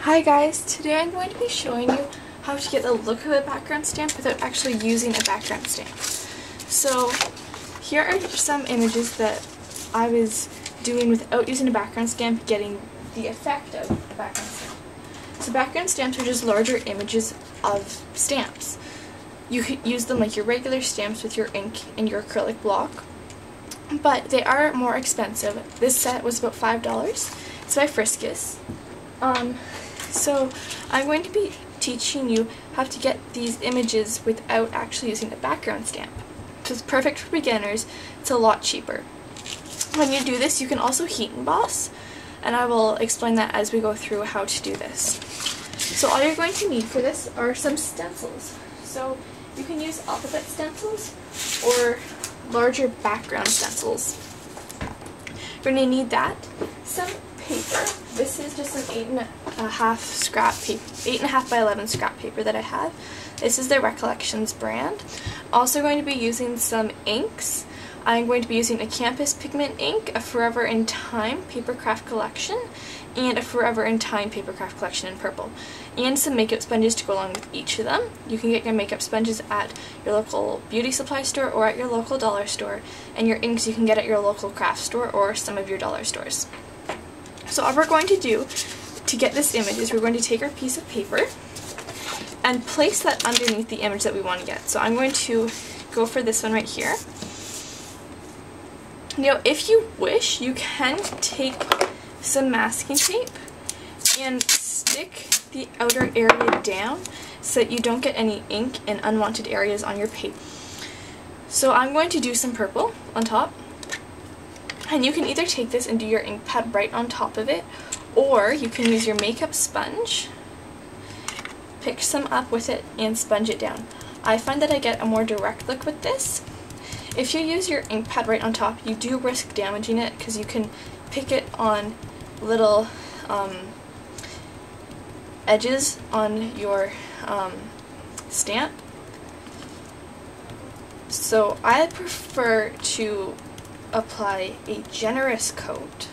Hi guys, today I'm going to be showing you how to get the look of a background stamp without actually using a background stamp. So here are some images that I was doing without using a background stamp, getting the effect of a background stamp. So background stamps are just larger images of stamps. You could use them like your regular stamps with your ink and your acrylic block, but they are more expensive. This set was about $5. It's by Friskus. So I'm going to be teaching you how to get these images without actually using a background stamp. So it's perfect for beginners. It's a lot cheaper. When you do this, you can also heat emboss, and I will explain that as we go through how to do this. So all you're going to need for this are some stencils. So you can use alphabet stencils or larger background stencils. You're going to need that, some paper. This is just an 8.5 scrap paper, 8.5 by 11 scrap paper that I have. This is the Recollections brand. Also going to be using some inks. I'm going to be using a Campus Pigment ink, a Forever in Time paper craft collection, and a Forever in Time paper craft collection in purple, and some makeup sponges to go along with each of them. You can get your makeup sponges at your local beauty supply store or at your local dollar store, and your inks you can get at your local craft store or some of your dollar stores. So all we're going to do to get this image is we're going to take our piece of paper and place that underneath the image that we want to get. So I'm going to go for this one right here. Now if you wish, you can take some masking tape and stick the outer area down so that you don't get any ink in unwanted areas on your paper. So I'm going to do some purple on top. And you can either take this and do your ink pad right on top of it, or you can use your makeup sponge, pick some up with it, and sponge it down. I find that I get a more direct look with this. If you use your ink pad right on top, you do risk damaging it because you can pick it on little edges on your stamp. So I prefer to apply a generous coat.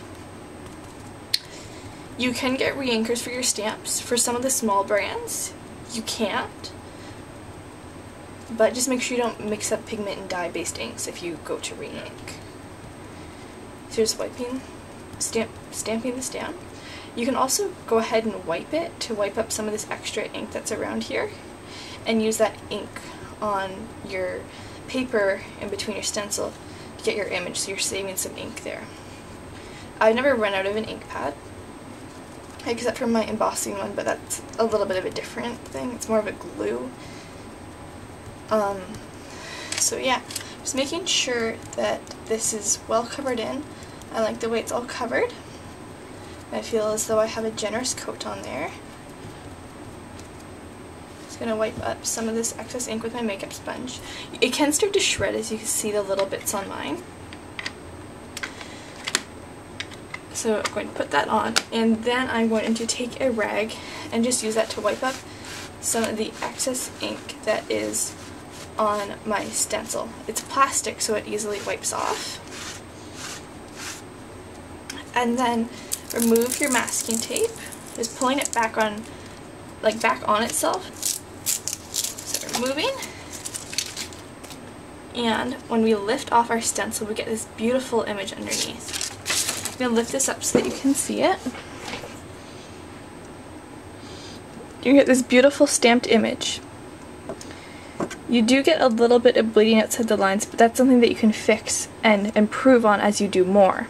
You can get re-inkers for your stamps. For some of the small brands, you can't. But just make sure you don't mix up pigment and dye-based inks if you go to re-ink. So just stamping this down. You can also go ahead and wipe it to wipe up some of this extra ink that's around here, and use that ink on your paper in between your stencil to get your image, so you're saving some ink there. I've never run out of an ink pad, except for my embossing one, but that's a little bit of a different thing. It's more of a glue. So yeah, just making sure that this is well covered in. I like the way it's all covered. I feel as though I have a generous coat on there. Just gonna wipe up some of this excess ink with my makeup sponge. It can start to shred, as you can see the little bits on mine. So I'm going to put that on, and then I'm going to take a rag and just use that to wipe up some of the excess ink that is on my stencil. It's plastic, so it easily wipes off. And then remove your masking tape, just pulling it back on, back on itself. So removing, and when we lift off our stencil, we get this beautiful image underneath. I'm going to lift this up so that you can see it. You get this beautiful stamped image. You do get a little bit of bleeding outside the lines, but that's something that you can fix and improve on as you do more.